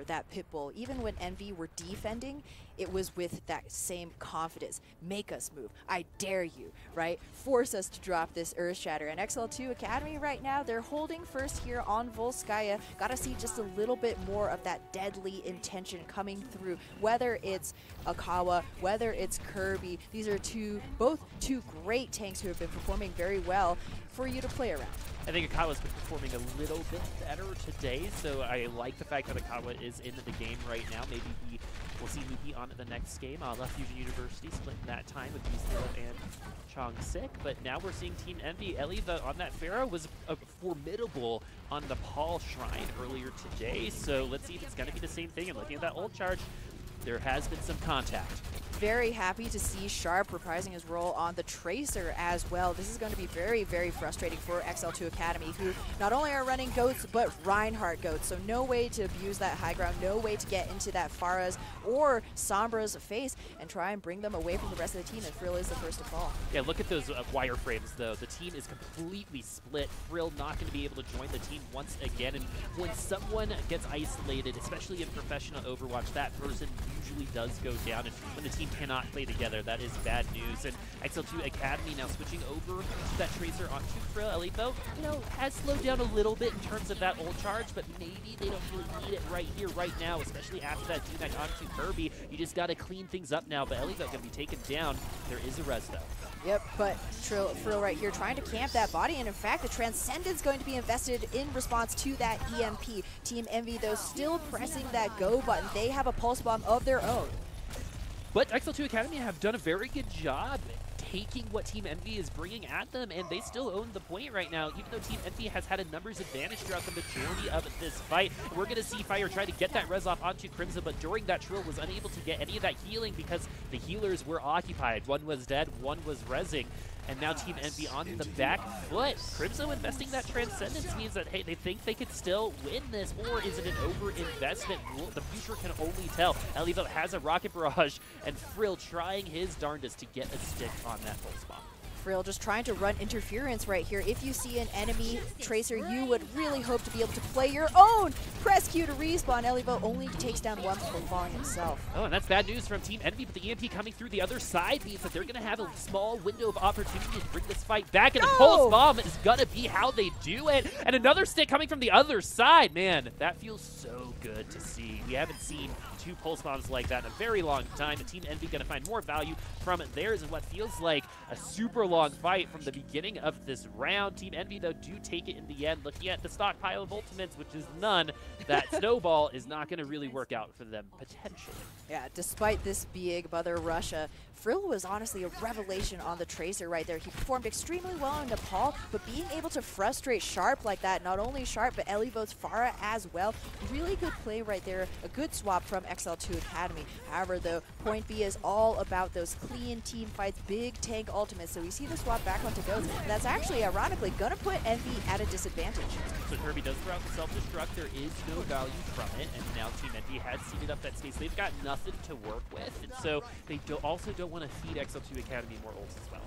Tracer, that Pitbull, even when Envy were defending, it was with that same confidence. Make us move. I dare you, right? Force us to drop this Earth Shatter. And XL2 Academy right now, they're holding first here on Volskaya. Gotta see just a little bit more of that deadly intention coming through, whether it's Akawa, whether it's Kirby. These are both two great tanks who have been performing very well for you to play around. I think Akawa's been performing a little bit better today, so I like the fact that Akawa is in the game right now. Maybe we'll see Muki on the next game. Left Fusion University splitting that time with Beastro and Chong-Sik, but now we're seeing Team Envy. Ellie on that Pharaoh was formidable on the Paul Shrine earlier today, so let's see if it's going to be the same thing. And looking at that ult charge, there has been some contact. Very happy to see Sharp reprising his role on the Tracer as well. This is going to be very, very frustrating for XL2 Academy, who not only are running goats, but Reinhardt goats. So no way to abuse that high ground, no way to get into that Pharah's or Sombra's face and try and bring them away from the rest of the team, and Frill is the first to fall. Yeah, look at those wireframes, though. The team is completely split. Frill not going to be able to join the team once again, and when someone gets isolated, especially in professional Overwatch, that person usually does go down, and when the team cannot play together, that is bad news. And XL2 Academy now switching over to that Tracer onto Frill. Elifo, has slowed down a little bit in terms of that ult charge, but maybe they don't really need it right here, right now, especially after that D9 onto Kirby. You just got to clean things up now, but Elifo going to be taken down. There is a res, though. Yep, but Frill right here trying to camp that body, and in fact, the Transcendence going to be invested in response to that EMP. Team Envy, though, still pressing that go button. They have a pulse bomb of their own. But XL2 Academy have done a very good job taking what Team Envy is bringing at them, and they still own the point right now, even though Team Envy has had a numbers advantage throughout the majority of this fight. We're going to see Fire try to get that res off onto Crimson, but during that Trill was unable to get any of that healing because the healers were occupied. One was dead, one was rezzing. And now Team Envy on the back foot. Crimson investing that Transcendence means that, hey, they think they could still win this, or is it an over-investment? The future can only tell. Elifo has a Rocket Barrage, and Frill trying his darndest to get a stick on that pulse bomb. Frill just trying to run interference right here. If you see an enemy Tracer, you would really hope to be able to play your own. Press Q to respawn. Elifo only takes down one before falling himself. Oh, and that's bad news from Team Envy, but the EMP coming through the other side means that they're going to have a small window of opportunity to bring this fight back, and the pulse bomb is going to be how they do it. And another stick coming from the other side. Man, that feels so good to see. We haven't seen two pulse bombs like that in a very long time, and Team Envy going to find more value from theirs in what feels like a super long fight from the beginning of this round. Team Envy, though, do take it in the end. Looking at the stockpile of ultimates, which is none, that snowball is not going to really work out for them, potentially. Yeah, despite this being Mother Russia, Frill was honestly a revelation on the Tracer right there. He performed extremely well in Nepal, but being able to frustrate Sharp like that, not only Sharp, but Elivo's Farah as well, really good play right there. A good swap from XL2 Academy. However, though, Point B is all about those clean team fights, big tank ultimates. So we see the swap back onto Ghost, and that's actually, ironically, going to put Envy at a disadvantage. So Kirby does throw out the self-destruct. There is no value from it, and now Team Envy has seeded up that space. They've got nothing to work with, and so they also don't want to feed XL2 Academy more ults as well.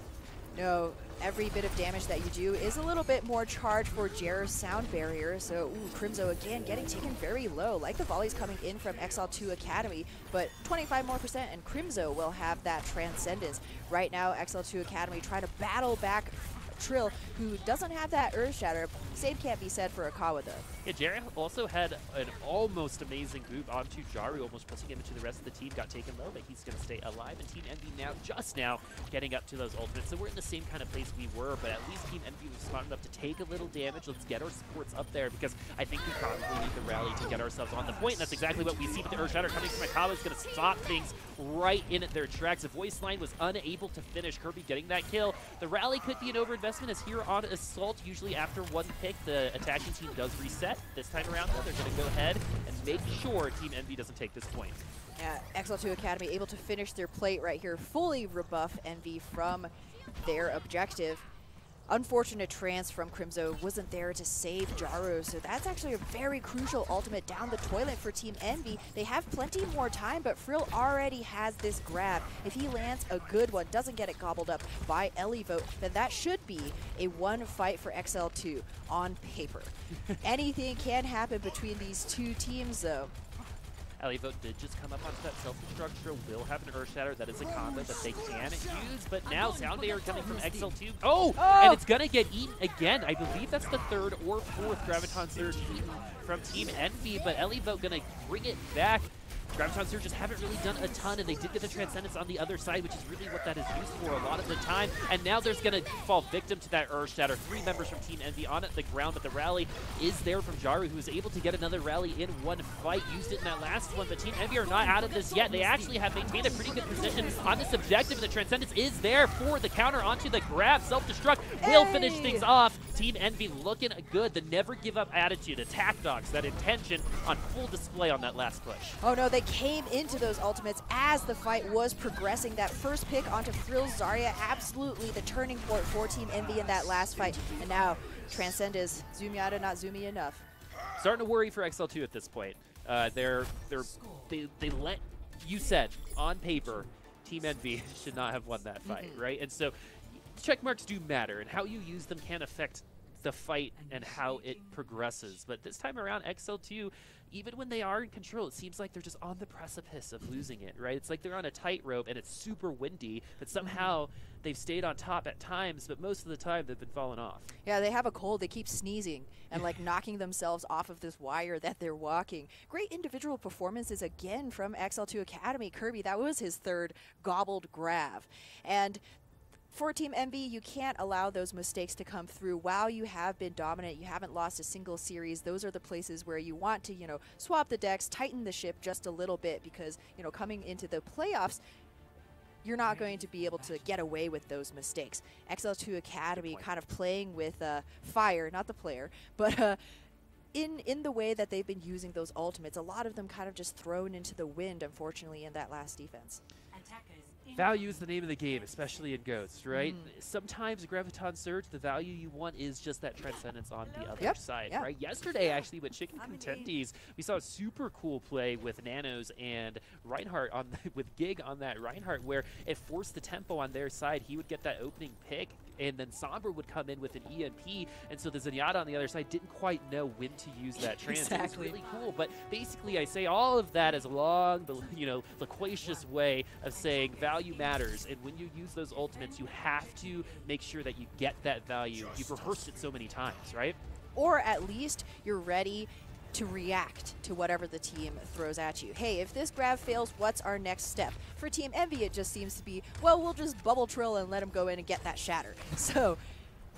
No, every bit of damage that you do is a little bit more charge for Jer's Sound Barrier. So, Crimzo again getting taken very low, like the volleys coming in from XL2 Academy, but 25% more, and Crimzo will have that Transcendence. Right now, XL2 Academy trying to battle back Trill, who doesn't have that Earth Shatter. Same can't be said for Akawa, though. Yeah, Jerry also had an almost amazing boot onto Jaru, almost pushing him into the rest of the team. Got taken low, but he's going to stay alive. And Team Envy now, just now, getting up to those ultimates. So we're in the same kind of place we were, but at least Team Envy was smart enough to take a little damage. Let's get our supports up there, because I think we probably need the rally to get ourselves on the point. And that's exactly what we see with the Earth Shatter coming from Akawa. Is going to stop things right in their tracks. The voice line was unable to finish. Kirby getting that kill. The rally could be an overinvestment, as here on Assault, usually after one pick, the attacking team does reset. This time around, though, they're going to go ahead and make sure Team Envy doesn't take this point. Yeah, XL2 Academy able to finish their plate right here, fully rebuff Envy from their objective. Unfortunate trance from Crimzo wasn't there to save Jaru, so that's actually a very crucial ultimate down the toilet for Team Envy. They have plenty more time, but Frill already has this grab. If he lands a good one, doesn't get it gobbled up by Elivo, then that should be a one fight for XL2 on paper. Anything can happen between these two teams, though. Vote did just come up onto that self-destruct. Trill will have an Earth Shatter. That is a combo that they can use, but now Soundwave coming from XL2. Oh! And it's gonna get eaten again. I believe that's the third or fourth Graviton Surge eaten from Team Envy, but Vote gonna bring it back. Graviton Surge just haven't really done a ton, and they did get the Transcendence on the other side, which is really what that is used for a lot of the time. And now there's going to fall victim to that Earth Shatter. 3 members from Team Envy on the ground, but the rally is there from Jaru, who was able to get another rally in one fight. Used it in that last one, but Team Envy are not out of this yet. They actually have maintained a pretty good position on this objective, and the Transcendence is there for the counter onto the grab. Self-destruct will finish things off. Team Envy looking good. The never give up attitude, attack dogs, that intention on full display on that last push. Oh no, they came into those ultimates as the fight was progressing. That first pick onto Frill Zarya, absolutely the turning point for Team Envy in that last fight. And now Transcendence, Zoomiata not zoomy enough. Starting to worry for XL2 at this point. They let, you said on paper, Team Envy should not have won that fight, right? And so check marks do matter, and how you use them can affect the fight and how it progresses. But this time around, XL2, even when they are in control, it seems like they're just on the precipice of losing it, right? It's like they're on a tightrope and it's super windy, but somehow they've stayed on top at times, but most of the time they've been falling off. Yeah, they have a cold. They keep sneezing and like knocking themselves off of this wire that they're walking. Great individual performances again from XL2 Academy. Kirby, that was his third gobbled grab. And for Team Envy, you can't allow those mistakes to come through. While you have been dominant, you haven't lost a single series, those are the places where you want to, swap the decks, tighten the ship just a little bit, because, coming into the playoffs, you're not going to be able to get away with those mistakes. XL2 Academy kind of playing with fire, not the player, but in the way that they've been using those ultimates, a lot of them kind of just thrown into the wind, unfortunately, in that last defense. Value is the name of the game, especially in Ghost, right? Sometimes Graviton Surge, the value you want is just that Transcendence on the other side, right? Yesterday, actually, with Chicken Contenders, we saw a super cool play with Nanos and Reinhardt with Gig on that Reinhardt, where it forced the tempo on their side. He would get that opening pick, and then Sombra would come in with an EMP, and so the Zenyatta on the other side didn't quite know when to use that trans. It was really cool, but basically I say all of that as a long, loquacious way of saying value matters, and when you use those ultimates, you have to make sure that you get that value. You've rehearsed it so many times, right? Or at least you're ready to react to whatever the team throws at you. Hey, if this grab fails, what's our next step? For Team Envy, it just seems to be, well, we'll just bubble Trill and let him go in and get that shatter. So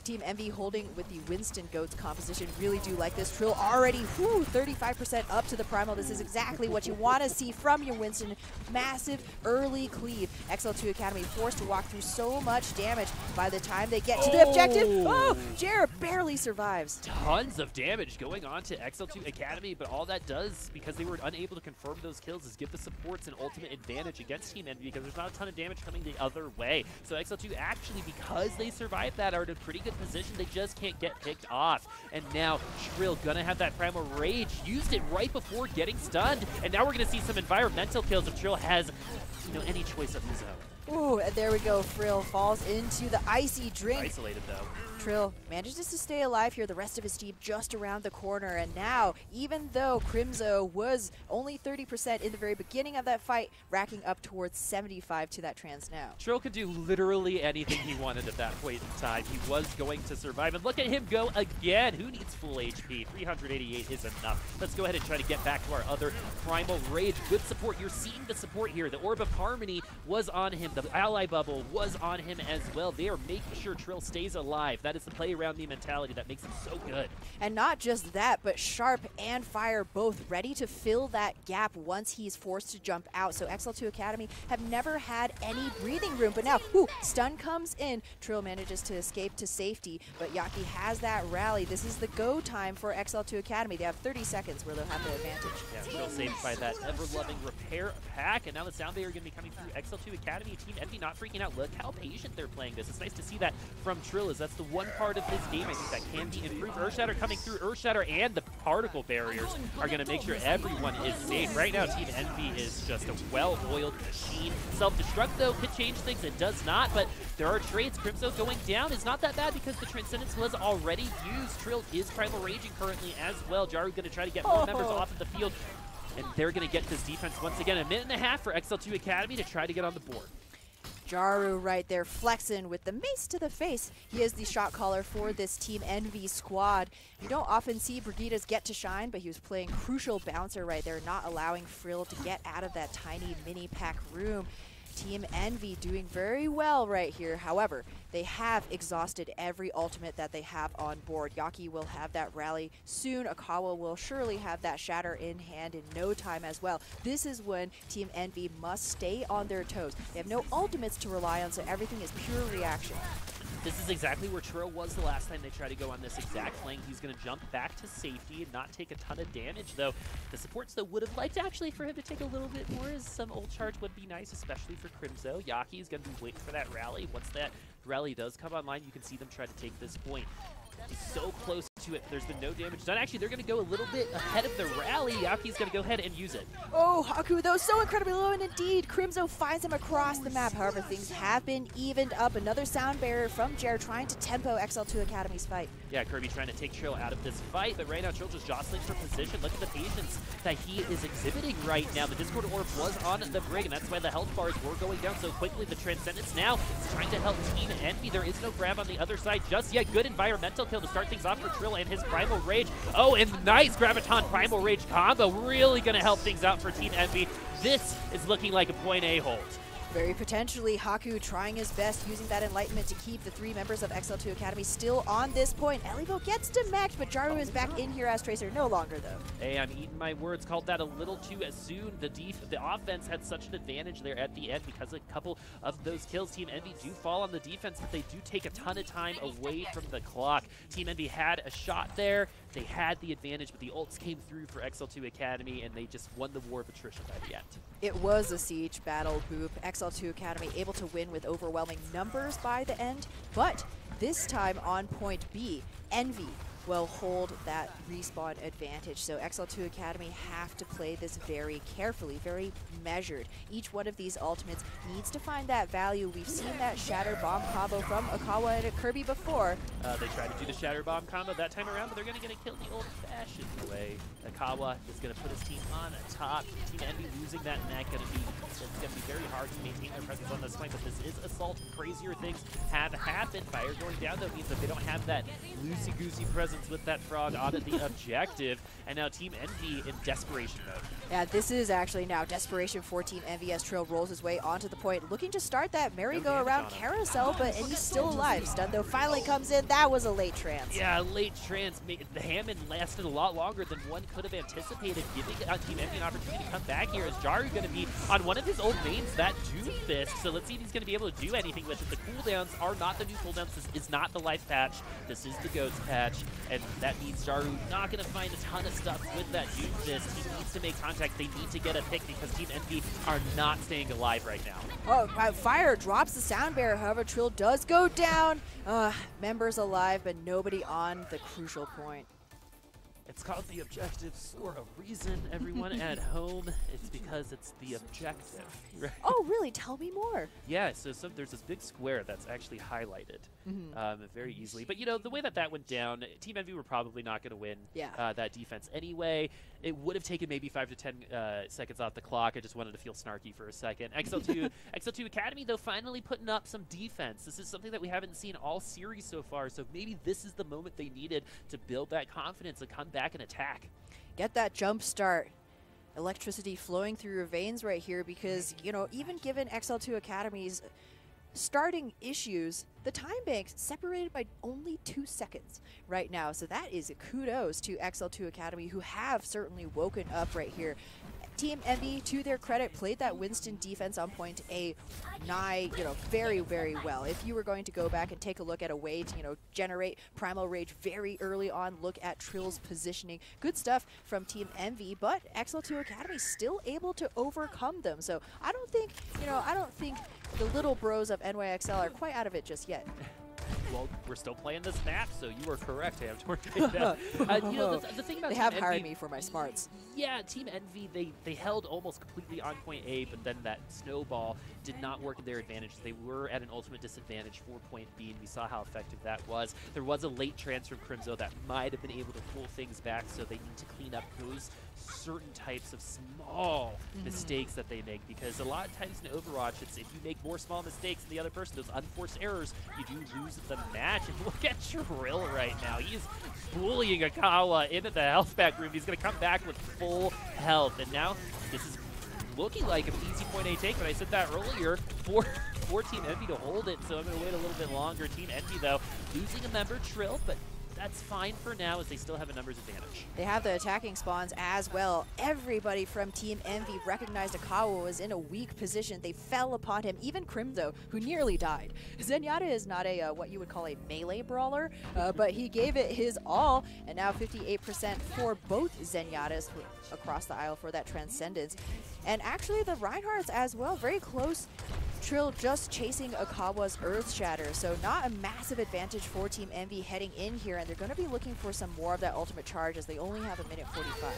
Team Envy holding with the Winston Goats composition. Really do like this. Trill already 35% up to the Primal. This is exactly what you want to see from your Winston. Massive early cleave. XL2 Academy forced to walk through so much damage by the time they get to the objective. Oh, Jared barely survives. Tons of damage going on to XL2 Academy, but all that does, because they were unable to confirm those kills, is give the supports an ultimate advantage against Team Envy, because there's not a ton of damage coming the other way. So XL2 actually, because they survived that, are in a pretty good position. They just can't get picked off. And now Trill gonna have that Primal Rage. Used it right before getting stunned. And now we're gonna see some environmental kills if Trill has, any choice of his own. Ooh, and there we go. Frill falls into the icy drink. Isolated though. Trill manages to stay alive here. The rest of his team just around the corner. And now, even though Crimzo was only 30% in the very beginning of that fight, racking up towards 75 to that trans now. Trill could do literally anything he wanted at that point in time. He was going to survive. And look at him go again. Who needs full HP? 388 is enough. Let's go ahead and try to get back to our other Primal Rage. Good support. You're seeing the support here. The Orb of Harmony was on him. The Ally Bubble was on him as well. They are making sure Trill stays alive. That is the play around me mentality that makes him so good. And not just that, but Sharp and Fire both ready to fill that gap once he's forced to jump out. So XL2 Academy have never had any breathing room, but now, stun comes in. Trill manages to escape to safety, but Yaki has that rally. This is the go time for XL2 Academy. They have 30 seconds where they'll have the advantage. Yeah, Trill saved by that ever-loving repair pack, and now the Soundwave are going to be coming through. XL2 Academy, Team Envy not freaking out. Look how patient they're playing this. It's nice to see that from Trill, as that's the one part of his game I think that can be improved. Earthshatter coming through. Earthshatter and the particle barriers are going to make sure everyone is safe. Right now, Team Envy is just a well-oiled machine. Self-destruct, though, could change things. It does not, but there are trades. Crimzo going down is not that bad because the Transcendence was already used. Trill is Primal Raging currently as well. Jaru going to try to get more members off of the field. and they're going to get this defense once again. 1.5 minutes for XL2 Academy to try to get on the board. Jaru right there flexing with the mace to the face. He is the shot caller for this Team Envy squad. You don't often see Brigida's get to shine, but he was playing crucial bouncer right there, not allowing Frill to get out of that tiny mini pack room. Team Envy doing very well right here. However, they have exhausted every ultimate that they have on board. Yaki will have that rally soon. Akawa will surely have that shatter in hand in no time as well. This is when Team Envy must stay on their toes. They have no ultimates to rely on, so everything is pure reaction. This is exactly where Trill was the last time they tried to go on this exact flank. He's going to jump back to safety and not take a ton of damage, though. The supports, though, would have liked actually for him to take a little bit more, as some ult charge would be nice, especially for Crimzo. Yaki is going to be waiting for that rally. Once that rally does come online, you can see them try to take this point. He's so close to it. There's been no damage done. Actually, they're going to go a little bit ahead of the rally. Yaki's going to go ahead and use it. Oh, Haku, though, so incredibly low, and indeed, Crimzo finds him across the map. However, things have been evened up. Another sound barrier from Jer trying to tempo XL2 Academy's fight. Yeah, Kirby trying to take Trill out of this fight, but right now Trill just jostling for position. Look at the patience that he is exhibiting right now. The Discord Orb was on the brig, and that's why the health bars were going down so quickly. The Transcendence now is trying to help Team Envy. There is no grab on the other side just yet. Good environmental kill to start things off for Trill and his Primal Rage. Oh, and nice Graviton Primal Rage combo. Really going to help things out for Team Envy. This is looking like a point A hold. Very potentially, Haku trying his best, using that Enlightenment to keep the 3 members of XL2 Academy still on this point. Elivo gets demacked, but Jaru is back in here as Tracer. No longer, though. Hey, I'm eating my words. Called that a little too soon. The offense had such an advantage there at the end because a couple of those kills. Team Envy do fall on the defense, but they do take a ton of time away from the clock. Team Envy had a shot there. They had the advantage, but the ults came through for XL2 Academy, and they just won the war of attrition by the end. It was a siege battle, Boop. XL2 Academy able to win with overwhelming numbers by the end, but this time on point B, Envy will hold that respawn advantage. So XL2 Academy have to play this very carefully, very measured. Each one of these ultimates needs to find that value. We've seen that Shatter Bomb combo from Akawa and Kirby before. They tried to do the Shatter Bomb combo that time around, but they're going to get a kill the old-fashioned way. Akawa is going to put his team on top. Team Envy losing that neck. It's going to be very hard to maintain their presence on this point, but this is Assault. Crazier things have happened. Fire going down, though, means that they don't have that loosey-goosey presence with that frog on the objective, and now Team Envy in desperation mode. Yeah, this is actually now desperation for Team Envy as Trill rolls his way onto the point, looking to start that merry-go-around carousel, but and he's still alive. Stun, though, finally comes in. That was a late trance. Yeah, late trance. The Hammond lasted a lot longer than one could have anticipated, giving Team Envy an opportunity to come back here. Is Jaru going to be on one of his old mains, that Doom Fist? So let's see if he's going to be able to do anything with it. The cooldowns are not the new cooldowns. This is not the life patch. This is the Goats patch, and that means Jaru not going to find a ton of stuff with that Doom Fist. He needs to make contact. They need to get a pick because Team Envy are not staying alive right now. Oh, Fire drops the sound barrier. However, Trill does go down. Members alive, but nobody on the crucial point. It's called the objective for a reason, everyone at home. It's because it's the objective. Right? Oh, really? Tell me more. Yeah, so there's this big square that's actually highlighted very easily. But, you know, the way that went down, Team Envy were probably not going to win that defense anyway. It would have taken maybe 5 to 10 seconds off the clock. I just wanted to feel snarky for a second. XL2 Academy, though, finally putting up some defense. This is something that we haven't seen all series so far, so maybe this is the moment they needed to build that confidence and come back and attack. Get that jump start. Electricity flowing through your veins right here because, you know, even given XL2 Academy's starting issues, the time bank's separated by only 2 seconds right now. So that is a kudos to XL2 Academy, who have certainly woken up right here. Team Envy, to their credit, played that Winston defense on point A very, very well. If you were going to go back and take a look at a way to, generate Primal Rage very early on, look at Trill's positioning. Good stuff from Team Envy, but XL2 Academy still able to overcome them. So I don't think, the little bros of NYXL are quite out of it just yet. well, we're still playing this map, so you were correct, HamTornado. You know, the thing about they Team have Envy, hired me for my smarts. Yeah, Team Envy, they held almost completely on point A, but then that snowball did not work in their advantage. They were at an ultimate disadvantage for point B, and we saw how effective that was. There was a late transfer from Crimzo that might have been able to pull things back, so they need to clean up those certain types of small mistakes that they make, because a lot of times in Overwatch, it's if you make more small mistakes than the other person, those unforced errors, you do lose the match. And look at Trill right now. He's bullying Akawa into the health pack room. He's going to come back with full health, and now this is looking like an easy point A take, but I said that earlier for Team Envy to hold it, so I'm going to wait a little bit longer. Team Envy, though, losing a member, Trill, but that's fine for now as they still have a numbers advantage. They have the attacking spawns as well. Everybody from Team Envy recognized Akawa was in a weak position. They fell upon him, even Crimzo, who nearly died. Zenyatta is not a what you would call a melee brawler, but he gave it his all, and now 58% for both Zenyatas across the aisle for that Transcendence. And actually the Reinhardts as well, very close. Trill just chasing Akawa's Earth Shatter, so not a massive advantage for Team Envy heading in here, and they're going to be looking for some more of that ultimate charge as they only have a minute 45.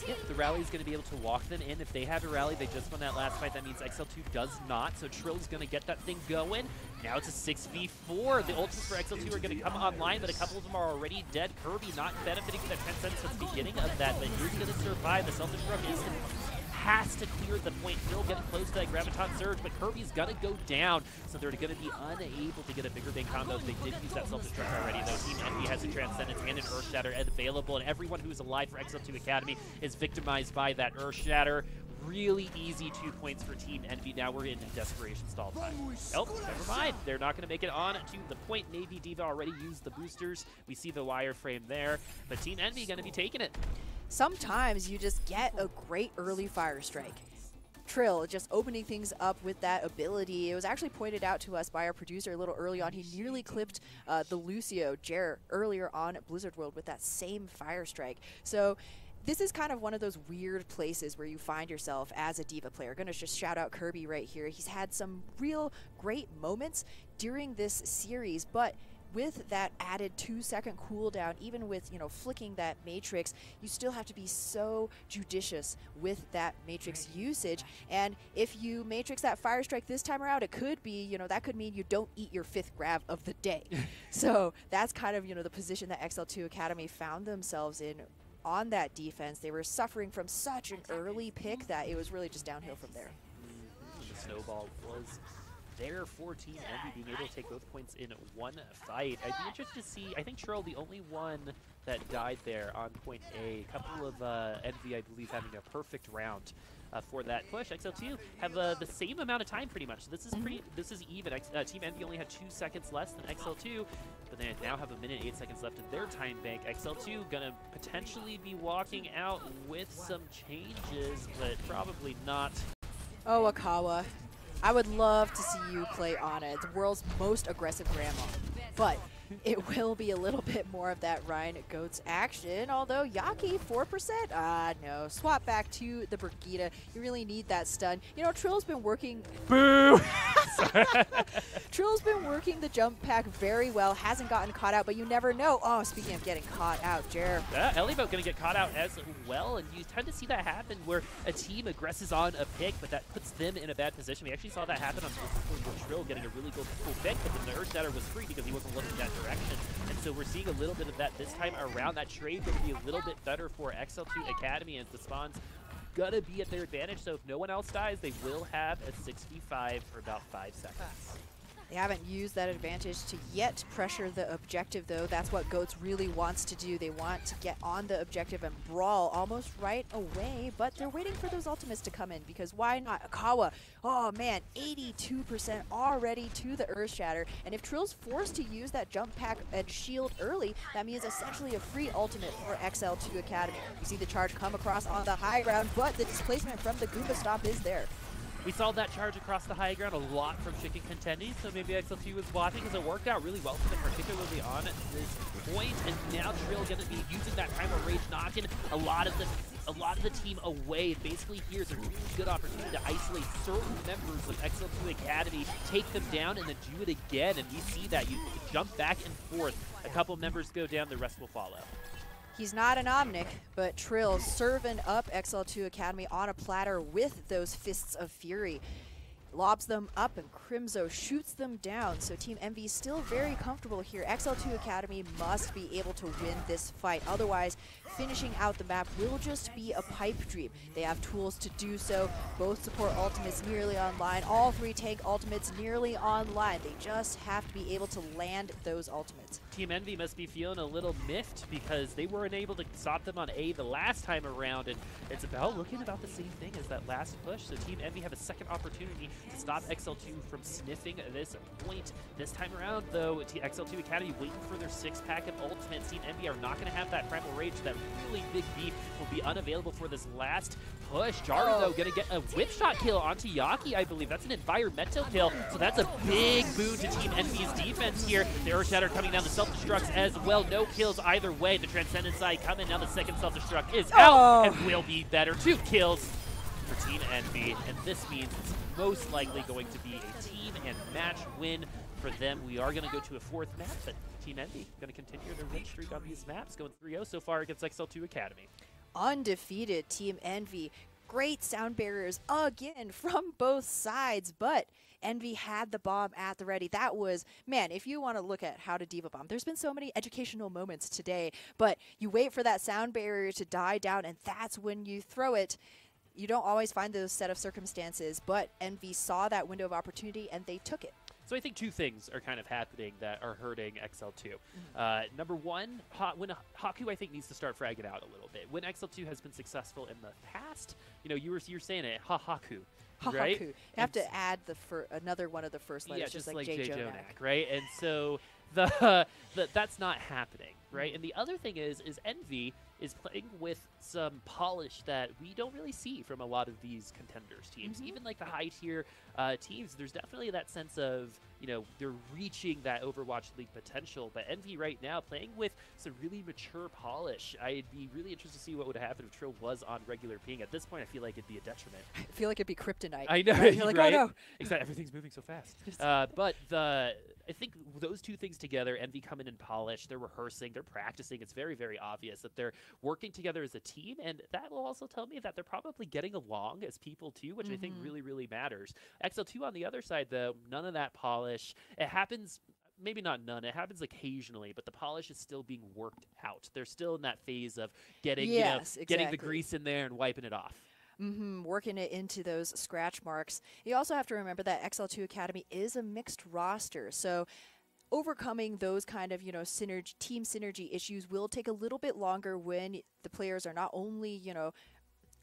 Yep, the rally is going to be able to walk them in. If they have a rally, they just won that last fight. That means XL2 does not, so Trill's going to get that thing going. Now it's a 6v4. The ultimates for XL2 are going to come online, but a couple of them are already dead. Kirby not benefiting from that Transcendence at the beginning of that, but he's going to survive. The self-destruct is has to clear the point. Trill getting close to that Graviton Surge, but Kirby's gonna go down, so they're gonna be unable to get a bigger bang combo if they did use that self-destruct already, though. Team Envy has a Transcendence and an Earth Shatter available, and everyone who's alive for XL2 Academy is victimized by that Earth Shatter. Really easy 2 points for Team Envy. Now we're in desperation stall time. Oh, never mind. They're not going to make it on to the point. Navy Diva already used the boosters. We see the wireframe there, but Team Envy going to be taking it. Sometimes you just get a great early fire strike. Trill just opening things up with that ability. It was actually pointed out to us by our producer a little early on. He nearly clipped the Lucio Jer earlier on at Blizzard World with that same fire strike. So this is kind of one of those weird places where you find yourself as a Diva player. Gonna just shout out Kirby right here. He's had some real great moments during this series, but with that added 2-second cooldown, even with, you know, flicking that Matrix, you still have to be so judicious with that Matrix usage. And if you Matrix that fire strike this time around, it could be, you know, that could mean you don't eat your 5th grab of the day. So that's kind of, you know, the position that XL2 Academy found themselves in on that defense. They were suffering from such an early pick that it was really just downhill from there. The snowball was there for Team Envy being able to take both points in one fight. I'd be interested to see, I think Trill the only one that died there on point A. A couple of Envy, I believe, having a perfect round for that push. XL2 have the same amount of time pretty much. So this is this is even. Team Envy only had 2 seconds less than XL2, but they now have a minute 8 seconds left in their time bank. XL2 gonna potentially be walking out with some changes, but probably not. Oh, Akawa. I would love to see you play Ana, the world's most aggressive grandma. But it will be a little bit more of that Ryan Goats action, although Yaki, 4%? No. Swap back to the Brigitte. You really need that stun. You know, Trill's been working... Boo! Trill's been working the jump pack very well, hasn't gotten caught out, but you never know. Oh, speaking of getting caught out, Jer. Elliot going to get caught out as well, and you tend to see that happen where a team aggresses on a pick, but that puts them in a bad position. We actually saw that happen on Trill getting a really good full pick, but then the Earth Shatter was free because he wasn't looking that direction. And so we're seeing a little bit of that this time around. That trade going to be a little bit better for XL2 Academy as the spawns gonna be at their advantage. So if no one else dies, they will have a 6v5 for about 5 seconds. They haven't used that advantage to yet pressure the objective, though. That's what Goats really wants to do. They want to get on the objective and brawl almost right away, but they're waiting for those ultimates to come in, because why not? Akawa, oh man, 82% already to the Earth Shatter, and if Trill's forced to use that jump pack and shield early, that means essentially a free ultimate for XL2 Academy. You see the charge come across on the high ground, but the displacement from the Goomba Stomp is there. We saw that charge across the high ground a lot from Chicken Contenders, so maybe XL2 was watching because it worked out really well for them, particularly on this point. And now Trill going to be using that Primal Rage knock-in. A lot of the a lot of the team away. Basically, here's a really good opportunity to isolate certain members of XL2 Academy, take them down, and then do it again. And we see that. You jump back and forth. A couple members go down, the rest will follow. He's not an Omnic, but Trill serving up XL2 Academy on a platter with those Fists of Fury. Lobs them up and Crimzo shoots them down, so Team Envy still very comfortable here. XL2 Academy must be able to win this fight, otherwise finishing out the map will just be a pipe dream. They have tools to do so, both support ultimates nearly online, all 3 tank ultimates nearly online. They just have to be able to land those ultimates. Team Envy must be feeling a little miffed because they weren't able to stop them on A the last time around, and it's looking about the same thing as that last push, so Team Envy have a second opportunity to stop XL2 from sniffing this point. This time around, though, XL2 Academy waiting for their 6-pack of ultimates. Team Envy are not going to have that Primal Rage. That really big beef will be unavailable for this last push. Jaru, though, going to get a whip shot kill onto Yaki, I believe. That's an environmental kill, so that's a big boon to Team Envy's defense here. The Earth Shatter coming down, the self-destructs as well. No kills either way. The Transcendent side coming. Now the second self-destruct is out and will be better. 2 kills for Team Envy, and this means it's most likely going to be a team and match win for them. We are going to go to a 4th map, but Team Envy going to continue their win streak on these maps, going 3-0 so far against XL2 Academy. Undefeated Team Envy. Great sound barriers again from both sides, but Envy had the bomb at the ready. That was, man, if you want to look at how to diva bomb, there's been so many educational moments today, but you wait for that sound barrier to die down, and that's when you throw it. You don't always find those set of circumstances, but Envy saw that window of opportunity and they took it. So I think 2 things are kind of happening that are hurting XL2. Number one, when Haku, I think, needs to start fragging out a little bit. When XL2 has been successful in the past, you know, you're saying it, Haku. Right? You have to add another one of the first letters, just like J. Jonak. Right? And so that's not happening, right? And the other thing is Envy is playing with some polish that we don't really see from a lot of these Contenders teams. Even like the high tier teams, there's definitely that sense of, you know, they're reaching that Overwatch League potential. But Envy right now playing with some really mature polish. I'd be really interested to see what would happen if Trill was on regular ping. At this point, I feel like it'd be a detriment. I feel like it'd be kryptonite. I know, right? You're like, right? oh no. Exactly, everything's moving so fast. But I think those 2 things together, Envy coming in polish, they're rehearsing, they're practicing. It's very, very obvious that they're working together as a team, and that will also tell me that they're probably getting along as people too, which I think really, really matters. XL2 on the other side, though, none of that polish. It happens, maybe not none, it happens occasionally, but the polish is still being worked out. They're still in that phase of getting, getting the grease in there and wiping it off. Working it into those scratch marks. You also have to remember that XL2 Academy is a mixed roster, so overcoming those kind of, team synergy issues will take a little bit longer when the players are not only,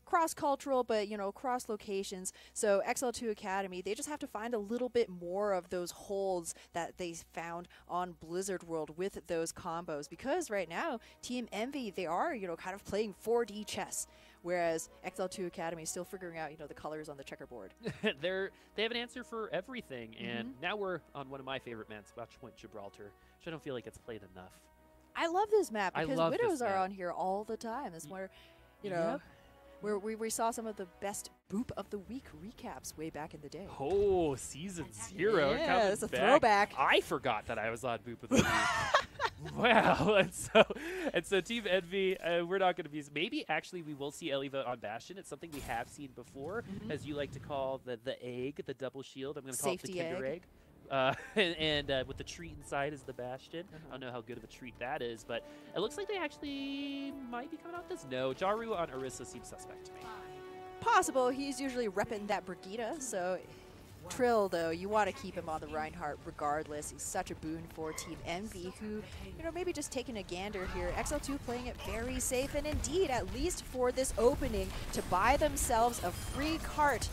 cross-cultural, but, cross locations. So XL2 Academy, they just have to find a little bit more of those holes that they found on Blizzard World with those combos, because right now, Team Envy, they are, kind of playing 4D chess. Whereas XL2 Academy is still figuring out, the colors on the checkerboard. They have an answer for everything, and now we're on one of my favorite maps, Watchpoint Gibraltar, which I don't feel like it's played enough. I love this map because Widows are on here all the time. That's where, where we saw some of the best Boop of the Week recaps way back in the day. Oh, Season 0. Yeah, it's a throwback. I forgot that I was on Boop of the Week. Wow, and so Team Envy, we're not going to be. Maybe actually we will see Ellie vote on Bastion. It's something we have seen before, as you like to call the egg, the double shield. I'm going to call it the Kinder Egg. And with the treat inside is the Bastion. I don't know how good of a treat that is, but it looks like they actually might be coming out this. No, Jaru on Orisa seems suspect to me. Possible. He's usually repping that Brigitte, so. Trill, though, you want to keep him on the Reinhardt regardless. He's such a boon for Team Envy, who, maybe just taking a gander here. XL2 playing it very safe, and indeed, at least for this opening, to buy themselves a free cart.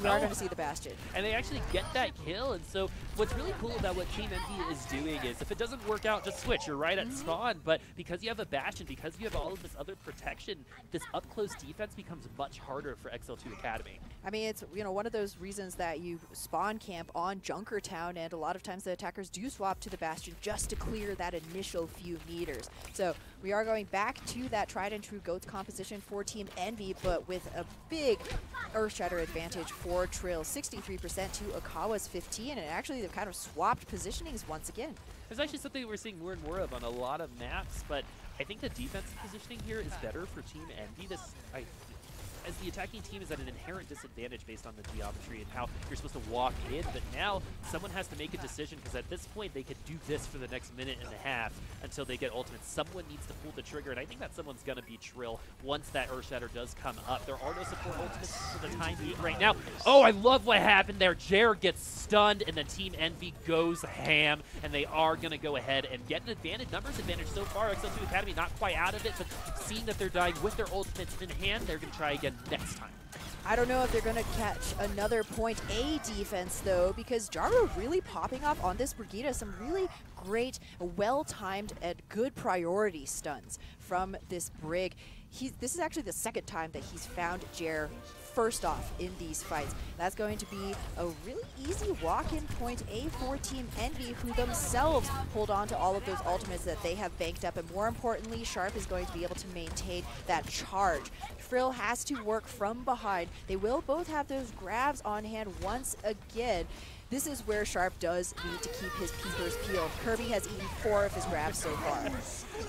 We are going to see the Bastion. And they actually get that kill, and so what's really cool about what Team Envy is doing is if it doesn't work out, just switch. You're right at spawn, but because you have a Bastion, because you have all of this other protection, this up-close defense becomes much harder for XL2 Academy. I mean, it's one of those reasons that you spawn camp on Junkertown, and a lot of times the attackers do swap to the Bastion just to clear that initial few meters. So We are going back to that tried and true GOATS composition for Team Envy, but with a big Earthshatter advantage for Trill, 63% to Akawa's 15, and actually they've kind of swapped positionings once again. There's actually something we're seeing more and more of on a lot of maps, but I think the defensive positioning here is better for Team Envy. As the attacking team is at an inherent disadvantage based on the geometry and how you're supposed to walk in, but now someone has to make a decision, because at this point they could do this for the next minute and a half until they get ultimate. Someone needs to pull the trigger, and I think that someone's going to be Trill once that Earthshatter does come up. There are no support ultimates for the time being right now. Oh, I love what happened there. Jer gets stunned, and then Team Envy goes ham, and they are going to go ahead and get an advantage, numbers advantage so far. XL2 Academy not quite out of it, but seeing that they're dying with their ultimates in hand, they're going to try again next time. I don't know if they're going to catch another point A defense, though, because Jaro really popping off on this Brigitte. Some really great, well-timed, and good priority stuns from this Brig. This is actually the second time that he's found Jer first off in these fights. That's going to be a really easy walk-in point A for Team Envy, who themselves hold on to all of those ultimates that they have banked up, and more importantly, Sharp is going to be able to maintain that charge. Frill has to work from behind. They will both have those grabs on hand once again. This is where Sharp does need to keep his peepers peeled. Kirby has eaten 4 of his grabs so far.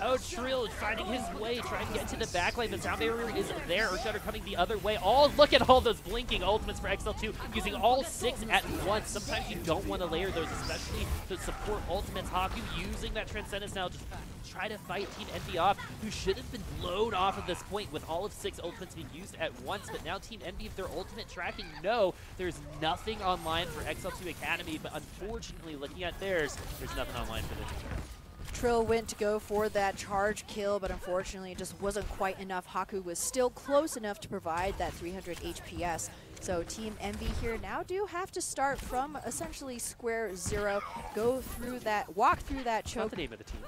Oh, Trill finding his way, trying to get to the backline. The sound barrier is there. Earthshatter coming the other way. Oh, look at all those blinking ultimates for XL2, using all 6 at once. Sometimes you don't want to layer those, especially to support ultimates. Haku using that Transcendence now, just try to fight Team Envy off, who should have been blown off at this point with all of 6 ultimates being used at once. But now Team Envy, if their ultimate tracking, no, there's nothing online for XL2 Academy, but unfortunately, looking at theirs, there's nothing online for them. Trill went to go for that charge kill, but unfortunately it just wasn't quite enough. Haku was still close enough to provide that 300 HPS. So Team Envy here now do have to start from essentially square zero, go through that, walk through that choke. Not the name of the team.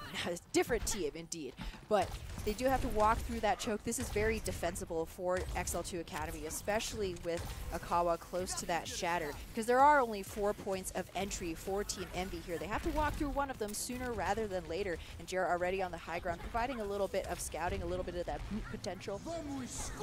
Different team, indeed. But they do have to walk through that choke. This is very defensible for XL2 Academy, especially with Akawa close to that shatter, because there are only 4 points of entry for Team Envy here. They have to walk through one of them sooner rather than later, and Jer already on the high ground, providing a little bit of scouting, a little bit of that boot potential.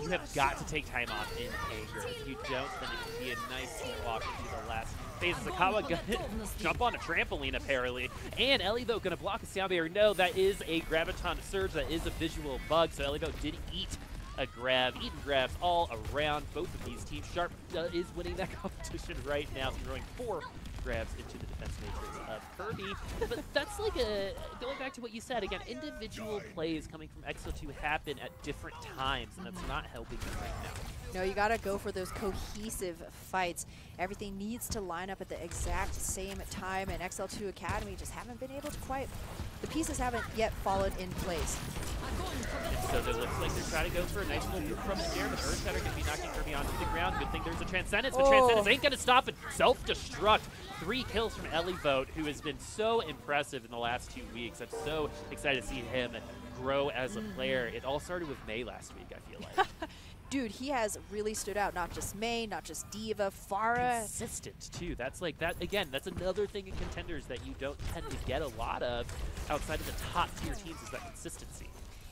You have got to take time off in anger. If you don't, then it can be a nice walk into the last phases. Akawa gonna jump on a trampoline, apparently. And Ellie-Vote gonna block a sound barrier. No, that is a Graviton Surge. That is a visual bug. So Ellie-Vote did eat a grab, eating grabs all around both of these teams. Sharp is winning that competition right now, throwing 4 grabs into the defense matrix of Kirby. But that's like going back to what you said, again, individual plays coming from XL2 happen at different times, and that's not helping them right now. No, you gotta go for those cohesive fights. Everything needs to line up at the exact same time, and XL2 Academy just haven't been able to quite, the pieces haven't yet fallen in place. So it looks like they're trying to go for a nice little move from the air, but Earthshatter can be knocking Kirby onto the ground. Good thing there's a Transcendence, but Transcendence ain't gonna stop it. Self-destruct. 3 kills from Ellie-Vote, who has been so impressive in the last 2 weeks. I'm so excited to see him grow as a player. It all started with May last week, I feel like. Dude, he has really stood out. Not just May, not just Diva, Pharah. Consistent, too. That's like that, again, that's another thing in Contenders that you don't tend to get a lot of outside of the top-tier teams, is that consistency.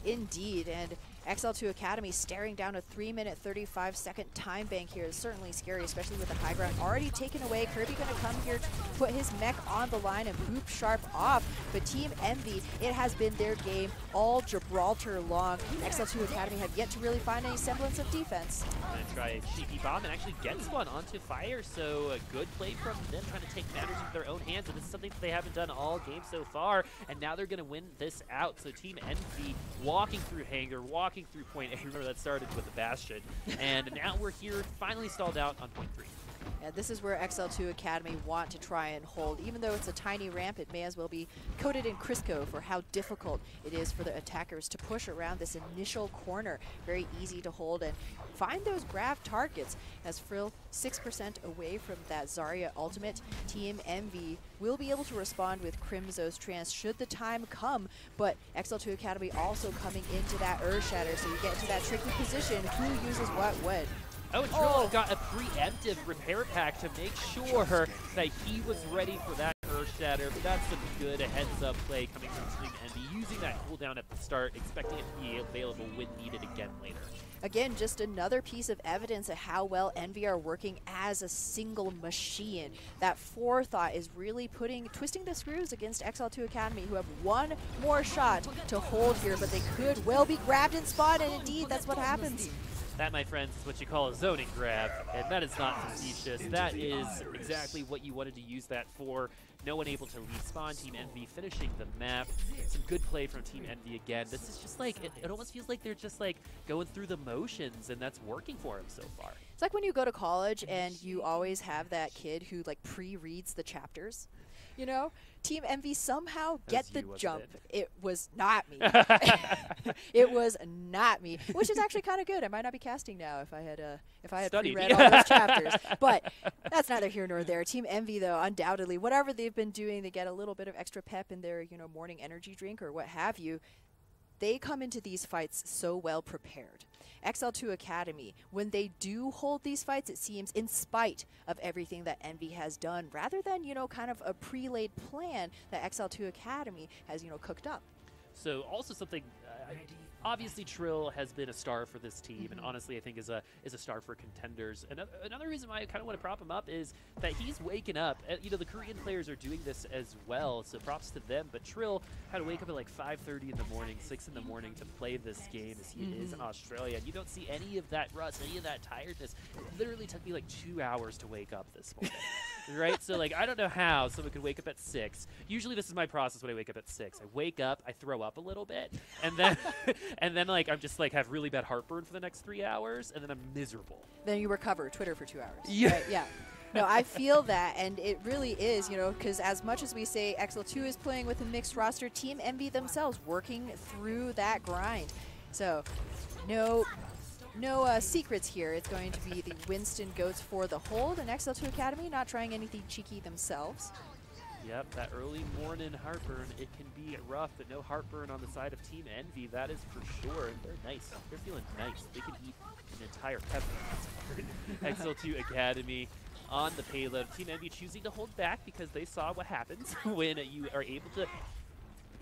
Indeed, and XL2 Academy staring down a 3-minute 35-second time bank here is certainly scary, especially with the high ground already taken away. Kirby going to come here to put his mech on the line and boop Sharp off. But Team Envy, it has been their game all Gibraltar long. XL2 Academy have yet to really find any semblance of defense. Going to try a cheeky bomb and actually gets one onto fire, so a good play from them, trying to take matters into their own hands, and this is something that they haven't done all game so far, and now they're going to win this out. So Team Envy walking through Hangar, walking through point A. Remember that started with the Bastion, and now we're here, finally stalled out on point 3. Yeah, this is where XL2 Academy want to try and hold. Even though it's a tiny ramp, it may as well be coated in Crisco for how difficult it is for the attackers to push around this initial corner. Very easy to hold and find those grab targets. As Frill 6% away from that Zarya ultimate, Team Envy will be able to respond with Crimzo's Trance should the time come, but XL2 Academy also coming into that Earthshatter, so you get into that tricky position. Who uses what when? Oh, and Trill got a preemptive repair pack to make sure that he was ready for that Shatter, but that's some good heads-up play coming from Team Envy, using that cooldown at the start, expecting it to be available when needed again later. Again, just another piece of evidence of how well Envy are working as a single machine. That forethought is really twisting the screws against XL2 Academy, who have one more shot to hold here, but they could well be grabbed and spawned, and indeed, that's what happens. That, my friends, is what you call a zoning grab, and that is not facetious. That is exactly what you wanted to use that for. No one able to respawn. Team Envy finishing the map. Some good play from Team Envy again. This is just like, it almost feels like they're just like going through the motions, and that's working for them so far. It's like when you go to college and you always have that kid who like pre-reads the chapters. You know, Team Envy somehow get the jump. It was not me. It was not me, which is actually kind of good. I might not be casting now if I had pre-read all those chapters. But that's neither here nor there. Team Envy, though, undoubtedly, whatever they've been doing, they get a little bit of extra pep in their, morning energy drink or what have you. They come into these fights so well prepared. XL2 Academy, when they do hold these fights, it seems, in spite of everything that Envy has done, rather than, kind of a pre-laid plan that XL2 Academy has, cooked up. So also something, obviously Trill has been a star for this team, and honestly I think is a star for Contenders. Another reason why I kind of want to prop him up is that he's waking up. The Korean players are doing this as well, so props to them. But Trill had to wake up at like 5:30 in the morning, 6 in the morning to play this game as he is in Australia. And you don't see any of that rust, any of that tiredness. It literally took me like 2 hours to wake up this morning. Right? So like I don't know how someone could wake up at 6. Usually this is my process when I wake up at 6. I wake up, I throw up a little bit, and then and then like I'm just like have really bad heartburn for the next 3 hours, and then I'm miserable. Then you recover Twitter for 2 hours. Yeah. Right? Yeah. No, I feel that, and it really is, because as much as we say XL2 is playing with a mixed roster, Team Envy themselves working through that grind. So, no secrets here. It's going to be the Winston Goats for the hold, and XL2 Academy not trying anything cheeky themselves. Yep, that early morning heartburn, it can be rough, but no heartburn on the side of Team Envy, that is for sure. And they're nice. They're feeling nice. They can eat an entire pepper. XL2 Academy on the payload. Team Envy choosing to hold back because they saw what happens when you are able to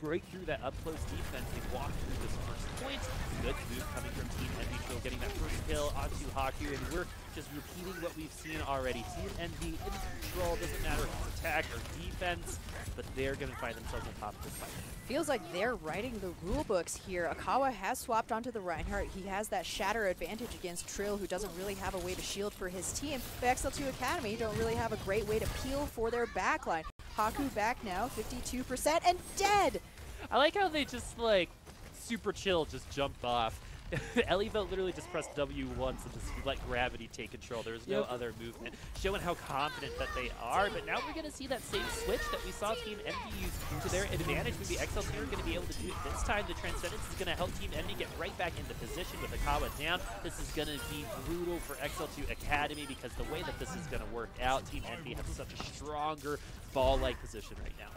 break through that up-close defense and walk through this first point. Good move coming from Team Envy, Trill getting that first kill onto Haku, and we're just repeating what we've seen already. Team Envy in control, doesn't matter if it's attack or defense, but they're going to find themselves on top of this fight. Feels like they're writing the rule books here. Akawa has swapped onto the Reinhardt. He has that shatter advantage against Trill, who doesn't really have a way to shield for his team. But XL2 Academy don't really have a great way to peel for their backline. Haku back now, 52% and dead! I like how they just, like, super chill, just jumped off. Ellieville literally just pressed W once and just let gravity take control. There's no other movement, showing how confident that they are. But now we're going to see that same switch that we saw Team Envy use to their advantage. Maybe XL2 are going to be able to do it this time. The Transcendence is going to help Team Envy get right back into position with Akawa down. This is going to be brutal for XL2 Academy because the way that this is going to work out, Team Envy has such a stronger ball-like position right now.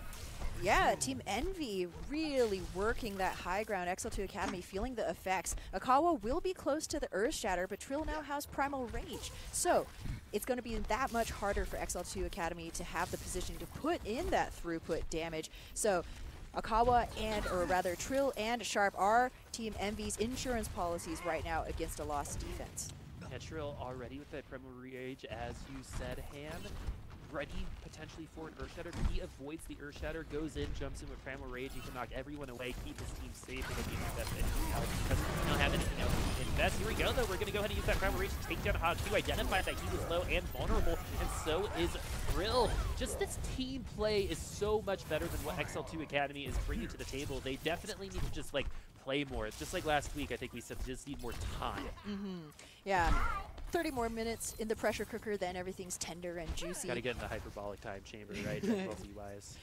Yeah, Team Envy really working that high ground. XL2 Academy feeling the effects. Akawa will be close to the Earth Shatter, but Trill now has Primal Rage. So it's going to be that much harder for XL2 Academy to have the position to put in that throughput damage. So Akawa or rather Trill and Sharp are Team Envy's insurance policies right now against a lost defense. Yeah, Trill already with that Primal Rage, as you said, Han. Ready potentially for an Earthshatter. He avoids the Earthshatter, goes in, jumps in with Primal Rage. He can knock everyone away, keep his team safe, and then he invest anything else because we don't have anything else to invest. Here we go, though. We're going to go ahead and use that Primal Rage to take down Haku, identify that he was low and vulnerable, and so is Trill. Just this team play is so much better than what XL2 Academy is bringing to the table. They definitely need to just, like, play more. It's just like last week, I think we said they just need more time. Yeah. 30 more minutes in the pressure cooker, then everything's tender and juicy. Gotta get in the hyperbolic time chamber, right? Difficulty-wise.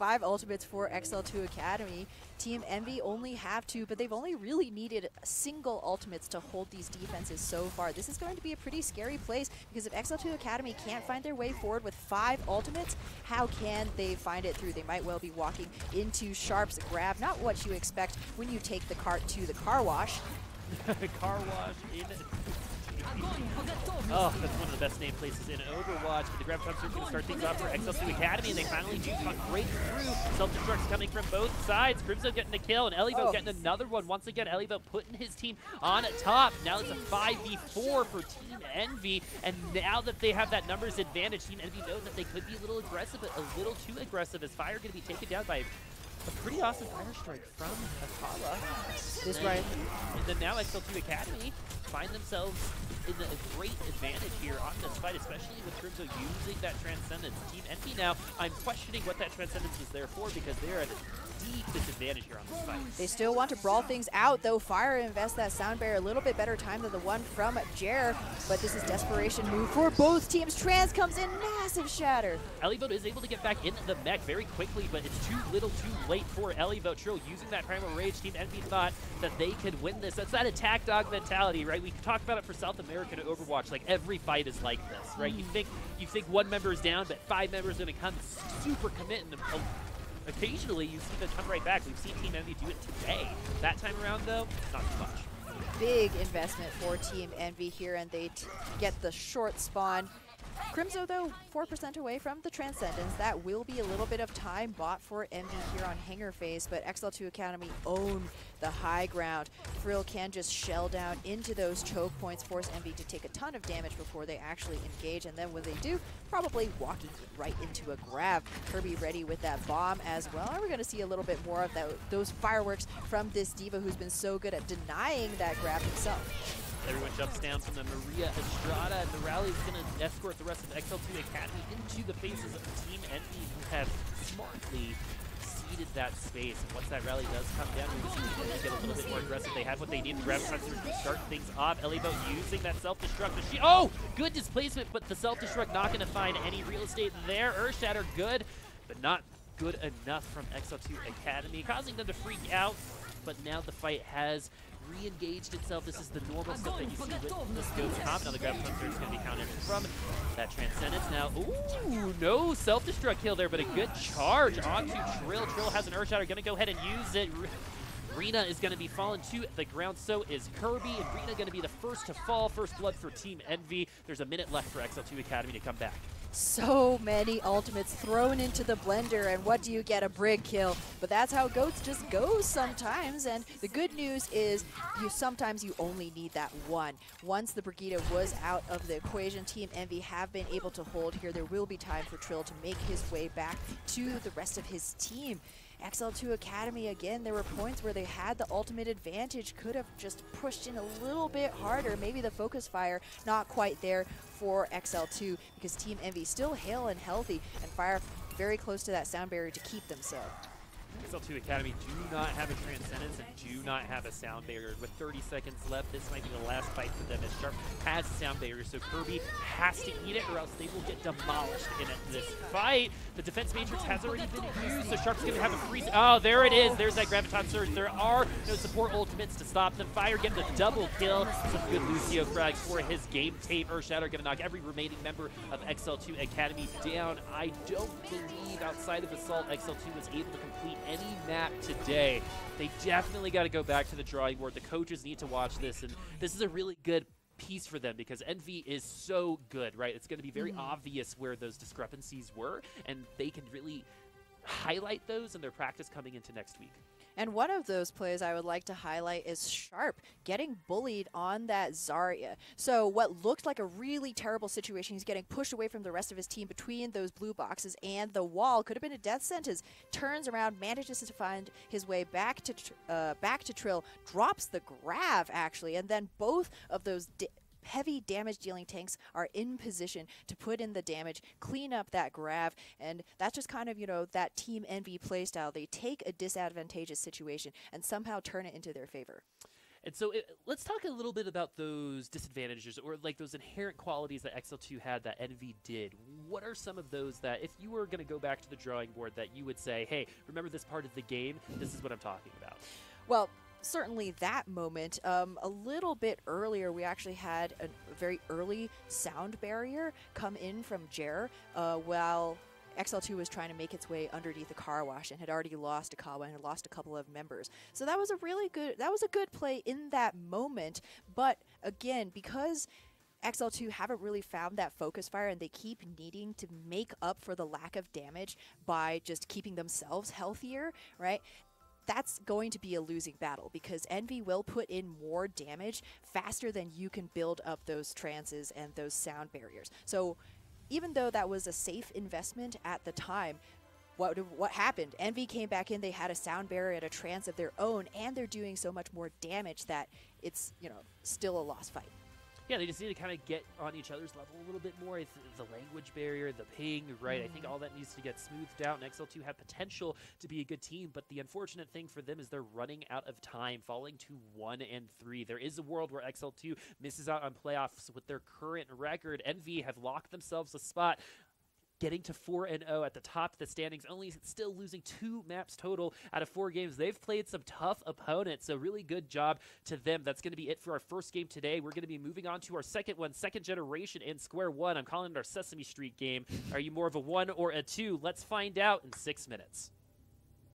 5 ultimates for XL2 Academy. Team Envy only have 2, but they've only really needed single ultimates to hold these defenses so far. This is going to be a pretty scary place because if XL2 Academy can't find their way forward with 5 ultimates, how can they find it through? They might well be walking into Sharp's grab. Not what you expect when you take the cart to the car wash. Car wash in Oh, that's one of the best named places in Overwatch. But the Graviton Surge going to start things off for XL2 Academy, and they finally do break through. Self-destruct's coming from both sides. Crimzo getting a kill, and Elievo getting another one. Once again, Elievo putting his team on top. Now it's a 5v4 for Team Envy, and now that they have that numbers advantage, Team Envy knows that they could be a little aggressive, but a little too aggressive, as Fire going to be taken down by a pretty awesome Fire Strike from Akala. This right. And then now XL2 Academy find themselves in a great advantage here on this fight, especially with Crimzo using that Transcendence. Team Envy now, I'm questioning what that Transcendence was there for, because they're at a deep disadvantage here on this fight. They still want to brawl things out, though Fire invests that sound barrier a little bit better time than the one from Jer, but this is desperation move for both teams. Trans comes in, massive shatter. Elievo is able to get back into the mech very quickly, but it's too little too late for Elievo. Trill using that Primal Rage. Team Envy thought that they could win this. That's that attack dog mentality, right? We talk about it for South America to Overwatch. Like, every fight is like this, right? You think one member is down, but 5 members are going to come super commit, and occasionally you see them come right back. We've seen Team Envy do it today. That time around, though, not too much. Big investment for Team Envy here, and they get the short spawn. Crimzo, though, 4% away from the Transcendence. That will be a little bit of time bought for Envy here on Hanger Phase, but XL2 Academy own the high ground. Frill can just shell down into those choke points, force Envy to take a ton of damage before they actually engage, and then when they do, probably walking right into a grab. Kirby ready with that bomb as well. And we're going to see a little bit more of those fireworks from this D.Va who's been so good at denying that grab himself. Everyone jumps down from the Maria Estrada, and the rally is going to escort the rest of XL2 Academy into the faces of Team Envy, who have smartly seeded that space. And once that rally does come down, we see them get a little bit more aggressive. They have what they need. The Graviton Surge to start things off. Elievo using that self-destruct. Oh, good displacement, but the self-destruct not going to find any real estate there. Earthshatter good, but not good enough from XL2 Academy, causing them to freak out. But now the fight has re-engaged itself. This is the normal stuff that you see with this Ghost comp. Now the Graviton Surge is going to be countered from that Transcendence. Now, ooh, no self-destruct kill there, but a good charge onto Trill. Trill has an Earthshatter, going to go ahead and use it. Rina is going to be falling to the ground, so is Kirby, and Rina going to be the first to fall. First blood for Team Envy. There's a minute left for XL2 Academy to come back. So many ultimates thrown into the blender, and what do you get? A Brig kill. But that's how Goats just goes sometimes, and the good news is sometimes you only need that one. Once the Brigida was out of the equation, Team Envy have been able to hold here. There will be time for Trill to make his way back to the rest of his team. XL2 Academy, again, there were points where they had the ultimate advantage, could have just pushed in a little bit harder. Maybe the focus fire not quite there for XL2, because Team Envy still hale and healthy, and Fire very close to that sound barrier to keep them so. XL2 Academy do not have a Transcendence and do not have a sound barrier. With 30 seconds left, this might be the last fight for them, as Sharp has a sound barrier, so Kirby has to eat it or else they will get demolished in this fight. The Defense Matrix has already been used, so Sharp's going to have a freeze. Oh, there it is. There's that Graviton Surge. There are no support ultimates to stop them. Fire getting the double kill. Some good Lucio frags for his game tape. Earthshatter going to knock every remaining member of XL2 Academy down. I don't believe outside of Assault, XL2 was able to complete any map today. They definitely got to go back to the drawing board. The coaches need to watch this, and this is a really good piece for them because Envy is so good, right? It's going to be very obvious where those discrepancies were, and they can really highlight those in their practice coming into next week. And one of those plays I would like to highlight is Sharp getting bullied on that Zarya. So what looked like a really terrible situation, he's getting pushed away from the rest of his team between those blue boxes and the wall, could have been a death sentence, turns around, manages to find his way back to Trill, drops the Grav actually, and then both of those heavy damage dealing tanks are in position to put in the damage, clean up that Grav, and that's just kind of, you know, that Team Envy playstyle. They take a disadvantageous situation and somehow turn it into their favor. And so let's talk a little bit about those disadvantages, or like those inherent qualities that XL2 had that Envy did. What are some of those that, if you were going to go back to the drawing board, that you would say, hey, remember this part of the game, this is what I'm talking about? Well, certainly that moment. A little bit earlier, we actually had a very early sound barrier come in from Jer while XL2 was trying to make its way underneath the car wash and had already lost Akawa and had lost a couple of members. So that was a really good, that was a good play in that moment. But again, because XL2 haven't really found that focus fire, and they keep needing to make up for the lack of damage by just keeping themselves healthier, right? That's going to be a losing battle because Envy will put in more damage faster than you can build up those trances and those sound barriers. So even though that was a safe investment at the time, what happened? Envy came back in, they had a sound barrier and a trance of their own, and they're doing so much more damage that it's, still a lost fight. Yeah, they just need to kind of get on each other's level a little bit more. It's the language barrier, the ping, right? I think all that needs to get smoothed out, and XL2 have potential to be a good team, but the unfortunate thing for them is they're running out of time, falling to 1-3. There is a world where XL2 misses out on playoffs with their current record. Envy have locked themselves a spot, getting to 4-0 at the top of the standings, only still losing 2 maps total out of 4 games. They've played some tough opponents, so really good job to them. That's going to be it for our first game today. We're going to be moving on to our second one, second generation in Square One. I'm calling it our Sesame Street game. Are you more of a 1 or a 2? Let's find out in 6 minutes.